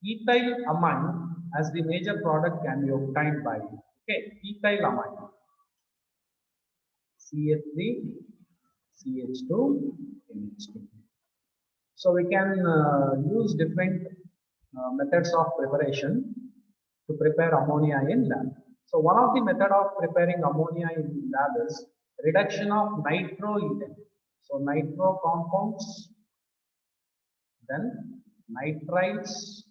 Ethyl amine as the major product can be obtained by, okay, ethyl amine, CH3, CH2, NH2. So we can use different methods of preparation to prepare ammonia in lab. So one of the method of preparing ammonia in lab is reduction of nitroethane. So nitro compounds, then nitrites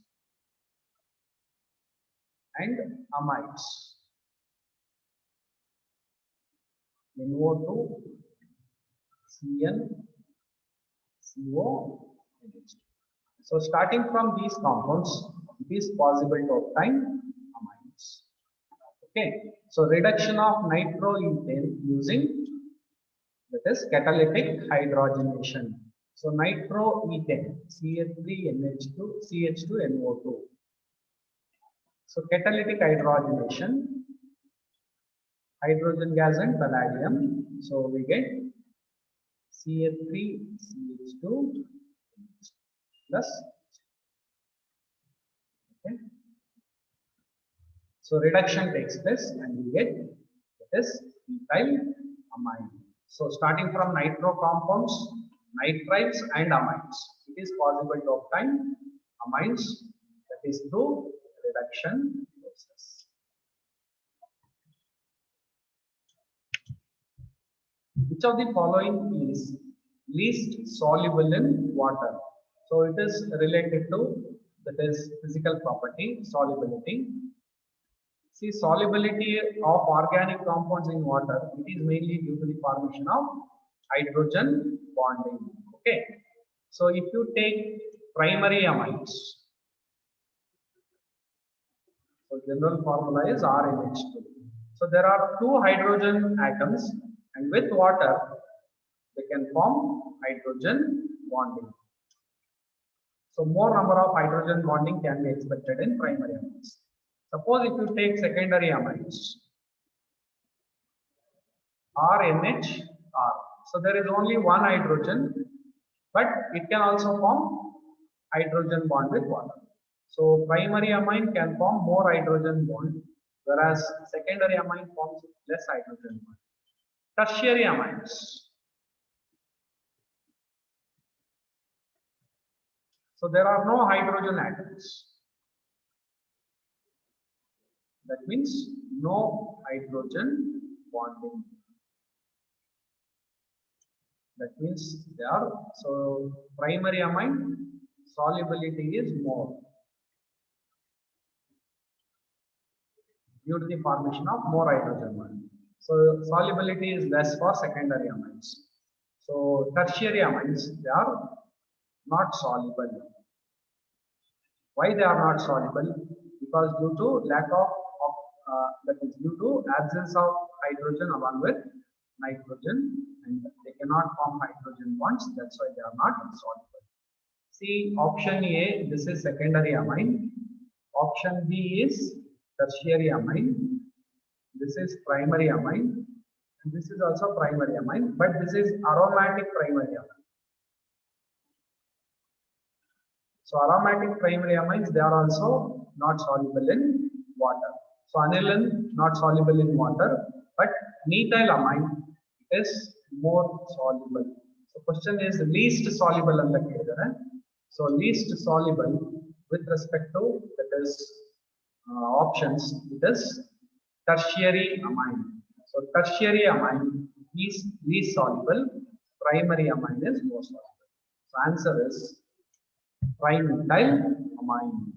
and amides. NO2, Cl, CO, NH2. So starting from these compounds, it is possible to obtain amines. Okay, so reduction of nitroethane using, that is, catalytic hydrogenation. So nitroethane, CH3NH2, CH2NO2. So catalytic hydrogenation, hydrogen gas and palladium. So we get CH3CH2 plus. Okay. So reduction takes place and we get this ethyl amine. So starting from nitro compounds, nitrites and amines, it is possible to obtain amines, that is through reduction process. Which of the following is least soluble in water? So it is related to, that is, physical property, solubility. See, solubility of organic compounds in water, it is mainly due to the formation of hydrogen bonding. Okay. So if you take primary amines, so general formula is RNH2. So there are two hydrogen atoms, and with water they can form hydrogen bonding. So more number of hydrogen bonding can be expected in primary amines. Suppose if you take secondary amines, RNHR. So there is only one hydrogen, but it can also form hydrogen bond with water. So primary amine can form more hydrogen bond, whereas secondary amine forms less hydrogen bond. Tertiary amines. So there are no hydrogen atoms. That means no hydrogen bonding. That means they are, so primary amine solubility is more due to the formation of more hydrogen bond. So solubility is less for secondary amines. So tertiary amines, they are not soluble. Why they are not soluble? Because due to lack of that is due to absence of hydrogen along with nitrogen, and they cannot form hydrogen bonds. That's why they are not soluble. See option A, this is secondary amine. Option B is tertiary amine. This is primary amine, and this is also primary amine, but this is aromatic primary amine. So aromatic primary amines, they are also not soluble in water. So aniline not soluble in water, but methylamine is more soluble. So question is least soluble in the case. So least soluble with respect to, that is options, it is tertiary amine. So tertiary amine is least soluble, primary amine is more soluble. So answer is trimethylamine.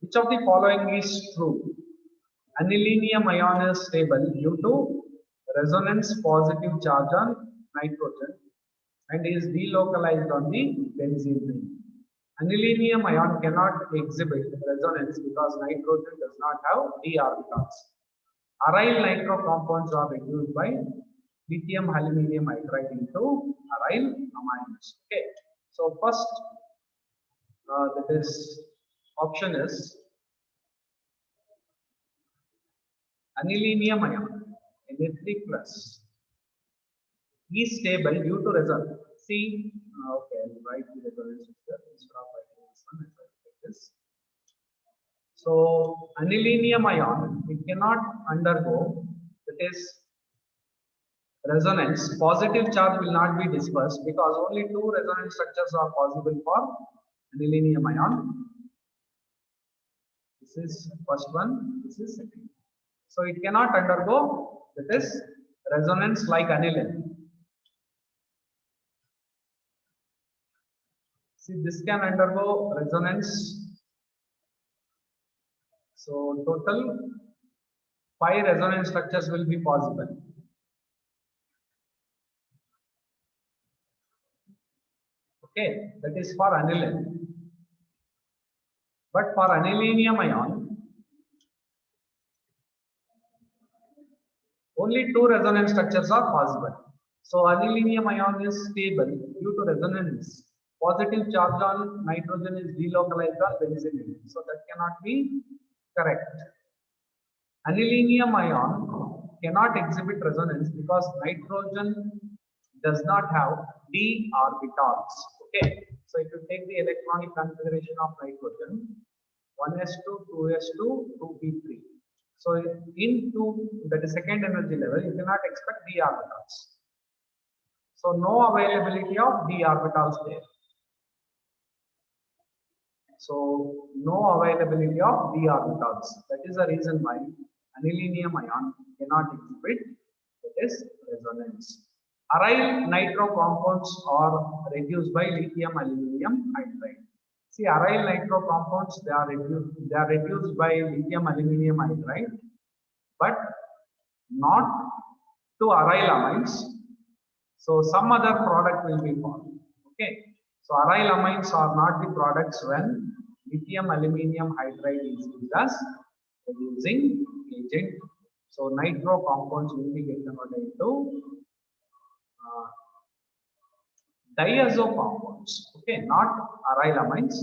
Which of the following is true? Anilinium ion is stable due to resonance positive charge on nitrogen and is delocalized on the benzene ring. Anilinium ion cannot exhibit resonance because nitrogen does not have d orbitals. Aryl nitro compounds are reduced by lithium aluminium hydride into aryl amines. Okay. So first, that is option is anilinium ion, Na3 plus, is stable due to resonance. See, okay, I'll write the resonance instead of writing this one. I'll write this. So anilinium ion, it cannot undergo, that is resonance. Positive charge will not be dispersed because only two resonance structures are possible for anilinium ion. This is first one, this is second. So it cannot undergo, that is, resonance like aniline. See, this can undergo resonance. So total 5 resonance structures will be possible. Okay, that is for aniline. But for anilinium ion, only 2 resonance structures are possible. So anilinium ion is stable due to resonance. Positive charge on nitrogen is delocalized on benzene. So that cannot be correct. Anilinium ion cannot exhibit resonance because nitrogen does not have d orbitals. Okay. So if you take the electronic configuration of nitrogen, 1s2, 2s2, 2p3. So in 2, that is second energy level, you cannot expect d orbitals. So no availability of d orbitals there. So no availability of d orbitals. That is the reason why anilinium ion cannot exhibit, that is, resonance. Aryl nitro compounds are reduced by lithium aluminum hydride. See, aryl nitro compounds, they are reduced by lithium aluminum hydride, but not to aryl amines. So some other product will be formed. Okay. So aryl amines are not the products when lithium aluminum hydride is used as reducing agent. So nitro compounds will be converted into diazo compounds. Okay, not aryl amines.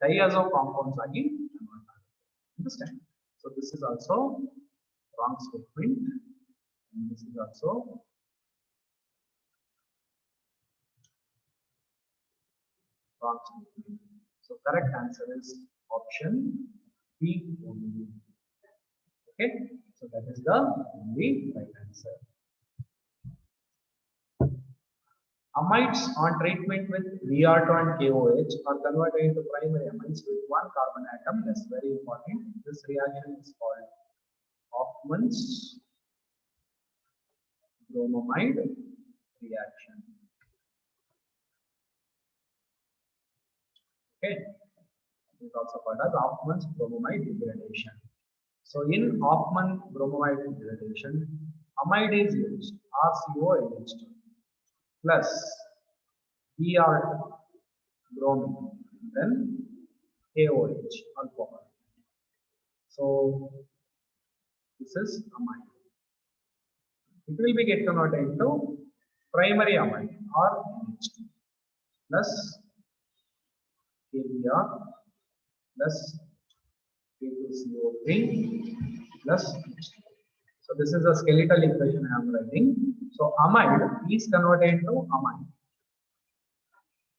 Diazo compounds are converted. Understand? So this is also wrong statement, and this is also wrong statement. So correct answer is option B only. Okay, so that is the only right answer. Amides on treatment with Vr2 and KOH are converted into primary amides with one carbon atom. That's very important. This reaction is called Hoffman's bromamide reaction. Okay, it is also called as Hoffman's bromamide degradation. So in Hoffman bromamide degradation, amide is used, RCOH2 plus Br2 bromine, then KOH alcohol. So this is amide. It will be get converted into primary amide or NH2 plus KBr plus K2CO3 plus H2. So this is a skeletal equation I am writing. So amide is converted into amide.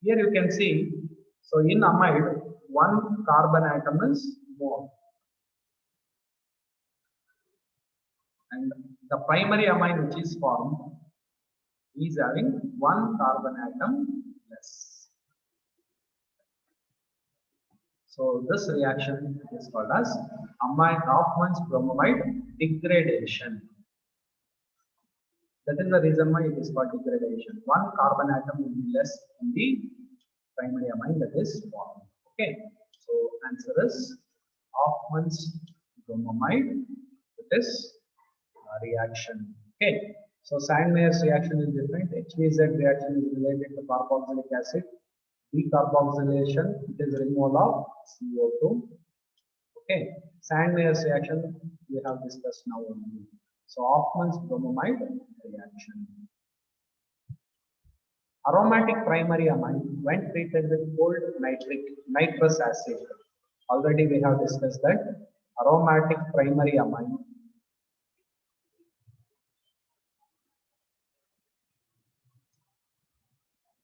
Here you can see, so in amide, one carbon atom is more. And the primary amine which is formed is having one carbon atom less. So this reaction is called as Hoffman's bromamide degradation. That is the reason why it is called degradation. One carbon atom will be less in the primary amine that is formed. Okay. So answer is Hoffman's bromamide. That is reaction. Okay. So Sandmeyer's reaction is different. HVZ reaction is related to carboxylic acid. Decarboxylation, it is removal of CO2. Okay. Sandmeyer's reaction we have discussed now only. So Hoffman's bromamide reaction. Aromatic primary amine when treated with cold nitrous acid. Already we have discussed that aromatic primary amine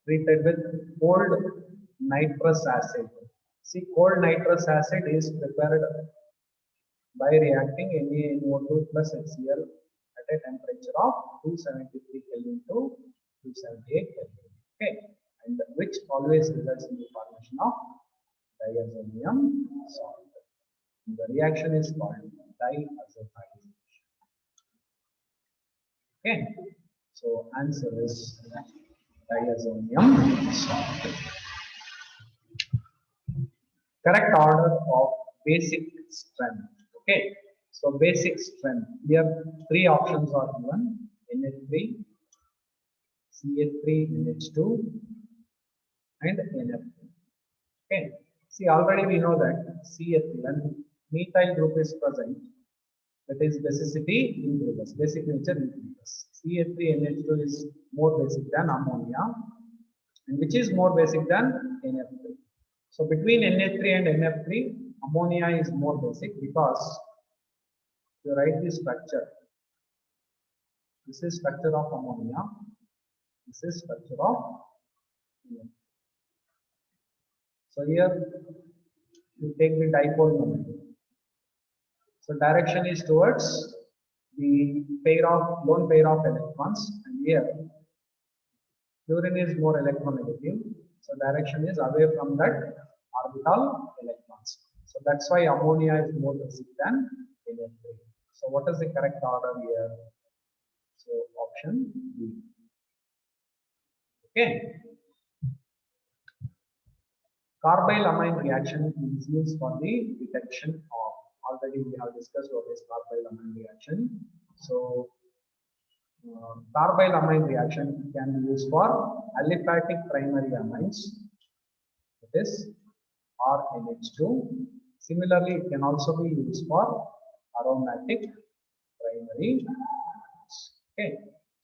treated with cold nitrous acid. See, cold nitrous acid is prepared by reacting NaNO2 plus HCl at a temperature of 273 Kelvin to 278 Kelvin. Okay, and which always results in the formation of diazonium salt. The reaction is called diazotization. Okay, so answer is diazonium salt. Correct order of basic strength. Okay, so basic strength. Here three options are given: NH3, CH3, NH2, and NF3. Okay, see already we know that CH3 when methyl group is present, that is basicity increases, basic nature increases. CH3NH2 is more basic than ammonia, and which is more basic than NF3. So between NH3 and NF3, ammonia is more basic because you write this structure. This is structure of ammonia. This is structure of NF3. So here you take the dipole moment. So direction is towards the lone pair of electrons, and here fluorine is more electronegative. So direction is away from that orbital electrons. So that's why ammonia is more basic than NF3. So what is the correct order here? So option B. Okay. Carbyl amine reaction is used for the detection of. Already we have discussed what is carbyl amine reaction. So carbyl amine reaction can be used for aliphatic primary amines, that is RNH2. Similarly, it can also be used for aromatic primary amines. Okay,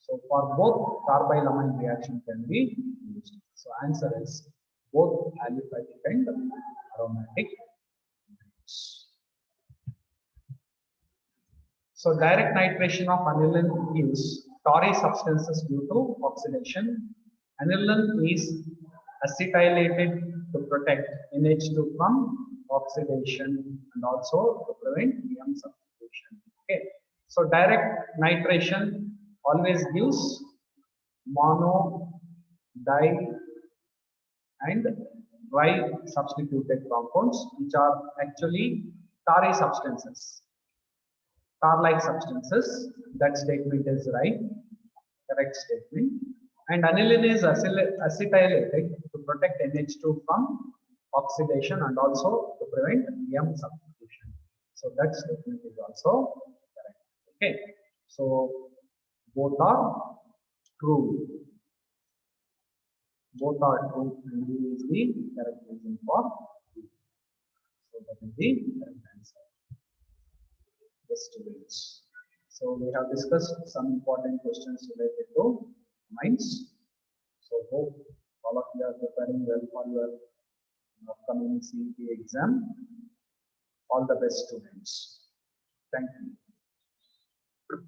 so for both carbyl amine reaction can be used. So answer is both aliphatic and aromatic amines. So direct nitration of aniline gives tarry substances due to oxidation. Aniline is acetylated to protect NH2 from oxidation and also to prevent ion substitution. Okay. So direct nitration always gives mono, di, and dry substituted compounds, which are actually tarry substances. Tar-like substances. That statement is right, correct statement. And aniline is acetylated to protect NH2 from oxidation and also to prevent ion substitution. So that statement is also correct. Okay, so both are true. Both are true, and B is the correct reason for B. So that is the correct answer. Students. So we have discussed some important questions related to amines. So hope all of you are preparing well for your upcoming CET exam. All the best, students. Thank you.